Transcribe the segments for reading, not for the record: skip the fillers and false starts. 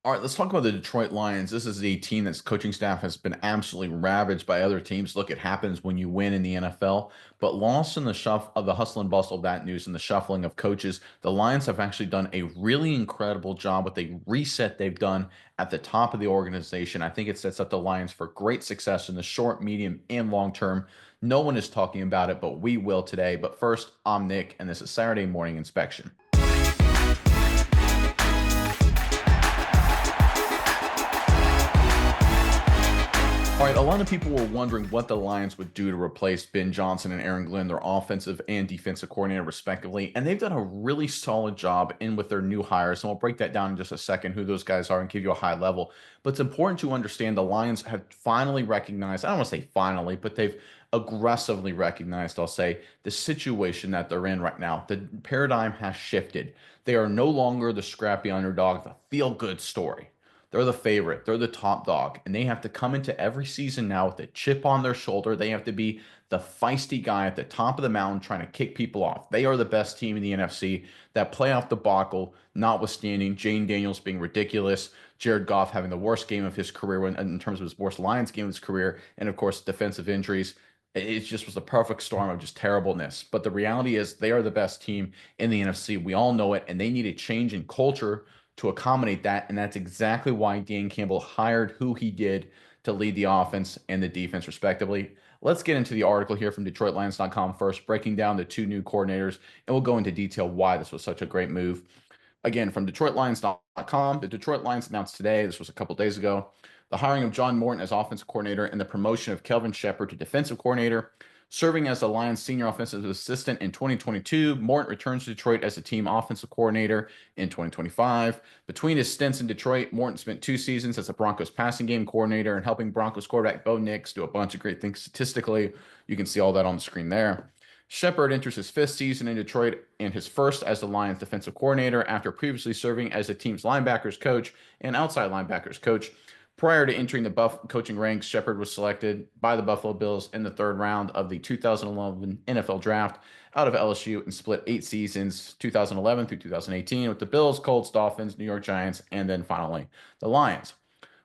All right, let's talk about the Detroit Lions. This is a team that's coaching staff has been absolutely ravaged by other teams. Look, it happens when you win in the NFL, but lost in the of the hustle and bustle of that news and the shuffling of coaches, the Lions have actually done a really incredible job with a reset they've done at the top of the organization. I think it sets up the Lions for great success in the short, medium, and long term. No one is talking about it, but we will today. But first, I'm Nick, and this is Saturday Morning Inspection. All right, a lot of people were wondering what the Lions would do to replace Ben Johnson and Aaron Glenn, their offensive and defensive coordinator, respectively. And they've done a really solid job in with their new hires. And we'll break that down in just a second, who those guys are, and give you a high level. But it's important to understand the Lions have finally recognized, I don't want to say finally, but they've aggressively recognized, I'll say, the situation that they're in right now. The paradigm has shifted. They are no longer the scrappy underdog, the feel good story. They're the favorite. They're the top dog. And they have to come into every season now with a chip on their shoulder. They have to be the feisty guy at the top of the mountain trying to kick people off. They are the best team in the NFC. That playoff debacle, notwithstanding, Jane Daniels being ridiculous, Jared Goff having the worst game of his career in terms of his worst Lions game of his career, and of course, defensive injuries. It just was the perfect storm of just terribleness. But the reality is, they are the best team in the NFC. We all know it, and they need a change in culture to accommodate that. And that's exactly why Dan Campbell hired who he did to lead the offense and the defense, respectively. Let's get into the article here from DetroitLions.com first, breaking down the two new coordinators, and we'll go into detail why this was such a great move. Again, from DetroitLions.com, the Detroit Lions announced today, this was a couple days ago, the hiring of John Morton as offensive coordinator and the promotion of Kelvin Shepard to defensive coordinator. Serving as the Lions' senior offensive assistant in 2022, Morton returns to Detroit as the team offensive coordinator in 2025. Between his stints in Detroit, Morton spent 2 seasons as the Broncos passing game coordinator and helping Broncos quarterback Bo Nix do a bunch of great things statistically. You can see all that on the screen there. Shepard enters his fifth season in Detroit and his first as the Lions defensive coordinator after previously serving as the team's linebackers coach and outside linebackers coach. Prior to entering the Buff coaching ranks, Shepard was selected by the Buffalo Bills in the third round of the 2011 NFL Draft out of LSU and split 8 seasons, 2011 through 2018, with the Bills, Colts, Dolphins, New York Giants, and then finally the Lions.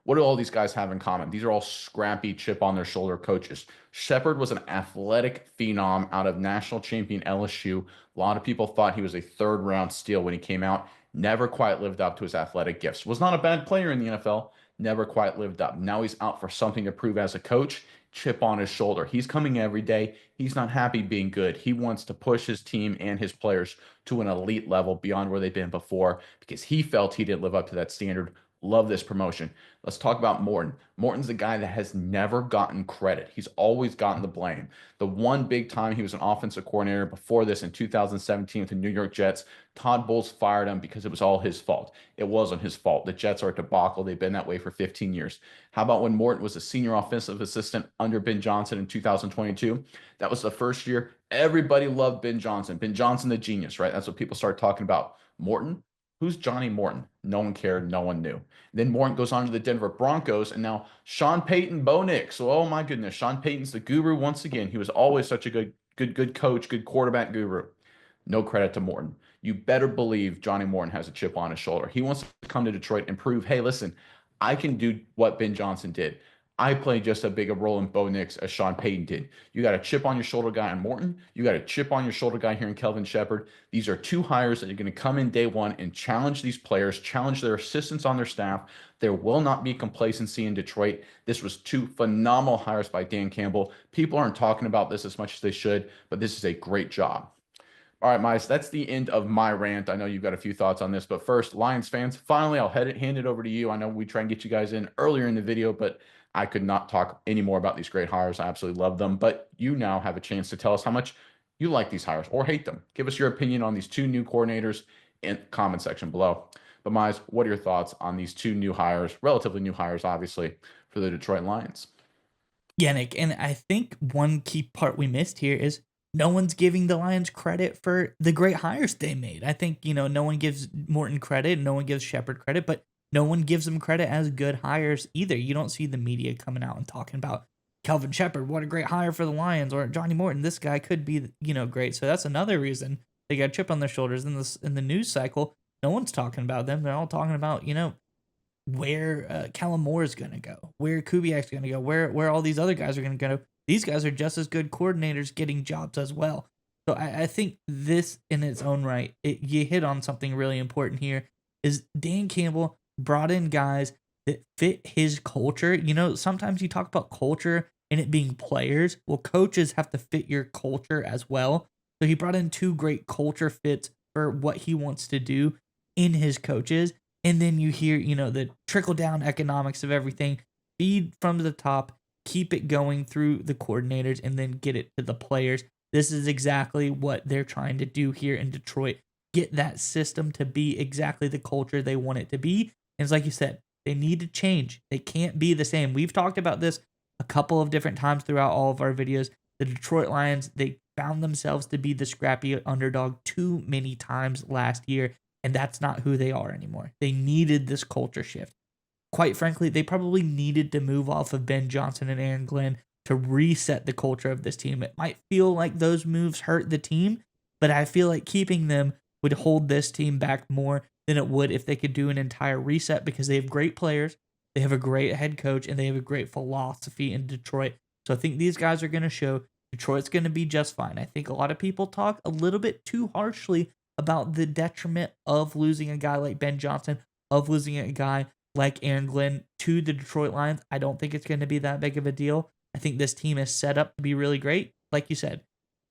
What do all these guys have in common? These are all scrappy, chip on their shoulder coaches. Shepard was an athletic phenom out of national champion LSU. A lot of people thought he was a third round steal when he came out. Never quite lived up to his athletic gifts. Was not a bad player in the NFL. Never quite lived up. Now he's out for something to prove as a coach. Chip on his shoulder. He's coming every day. He's not happy being good. He wants to push his team and his players to an elite level beyond where they've been before because he felt he didn't live up to that standard. Love this promotion. Let's talk about Morton. Morton's the guy that has never gotten credit. He's always gotten the blame. The one big time he was an offensive coordinator before this in 2017 with the New York Jets, Todd Bowles fired him because it was all his fault. It wasn't his fault. The Jets are a debacle. They've been that way for 15 years. How about when Morton was a senior offensive assistant under Ben Johnson in 2022? That was the first year everybody loved Ben Johnson. Ben Johnson, the genius, right? That's what people started talking about. Morton, who's Johnny Morton? No one cared. No one knew. Then Morton goes on to the Denver Broncos, and now Sean Payton, Bo Nix. So, oh my goodness, Sean Payton's the guru once again. He was always such a good coach, good quarterback guru. No credit to Morton. You better believe Johnny Morton has a chip on his shoulder. He wants to come to Detroit and prove, hey, listen, I can do what Ben Johnson did. I play just as big a role in Bo Nix as Sean Payton did. You got a chip on your shoulder guy on Morton. You got a chip on your shoulder guy here in Kelvin Shepard. These are two hires that are going to come in day one and challenge these players, challenge their assistants on their staff. There will not be complacency in Detroit. This was two phenomenal hires by Dan Campbell. People aren't talking about this as much as they should, but this is a great job. All right, Miles, that's the end of my rant. I know you've got a few thoughts on this, but first, Lions fans, finally, I'll hand it over to you. I know we try and get you guys in earlier in the video, but I could not talk any more about these great hires. I absolutely love them. But you now have a chance to tell us how much you like these hires or hate them. Give us your opinion on these two new coordinators in the comment section below. But Miles, what are your thoughts on these two new hires, relatively new hires, obviously, for the Detroit Lions? Yeah, Nick, and I think one key part we missed here is no one's giving the Lions credit for the great hires they made. I think, no one gives Morton credit, no one gives Shepard credit, but no one gives them credit as good hires either. You don't see the media coming out and talking about Kelvin Shepard, what a great hire for the Lions, or Johnny Morton, this guy could be, great. So that's another reason they got a chip on their shoulders in the news cycle. No one's talking about them. They're all talking about, where Kellen Moore is going to go, where Kubiak's going to go, where all these other guys are going to go. These guys are just as good coordinators getting jobs as well. So I think this in its own right, you hit on something really important here is Dan Campbell brought in guys that fit his culture. You know, sometimes you talk about culture and it being players. Well, coaches have to fit your culture as well. So he brought in two great culture fits for what he wants to do in his coaches. And then you hear, you know, the trickle down economics of everything, feed from the top, keep it going through the coordinators, and then get it to the players. This is exactly what they're trying to do here in Detroit. Get that system to be exactly the culture they want it to be. And it's like you said, they need to change. They can't be the same. We've talked about this a couple of different times throughout all of our videos. The Detroit Lions, they found themselves to be the scrappy underdog too many times last year, and that's not who they are anymore. They needed this culture shift. Quite frankly, they probably needed to move off of Ben Johnson and Aaron Glenn to reset the culture of this team. It might feel like those moves hurt the team, but I feel like keeping them would hold this team back more than it would if they could do an entire reset because they have great players, they have a great head coach, and they have a great philosophy in Detroit. So I think these guys are going to show Detroit's going to be just fine. I think a lot of people talk a little bit too harshly about the detriment of losing a guy like Ben Johnson, of losing a guy like Aaron Glenn to the Detroit Lions. I don't think it's going to be that big of a deal. I think this team is set up to be really great. Like you said,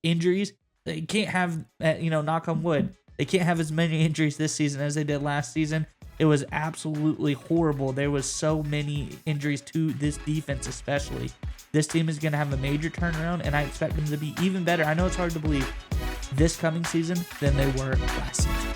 injuries, they can't have, knock on wood, they can't have as many injuries this season as they did last season. It was absolutely horrible. There was so many injuries to this defense especially. This team is going to have a major turnaround, and I expect them to be even better. I know it's hard to believe this coming season than they were last season.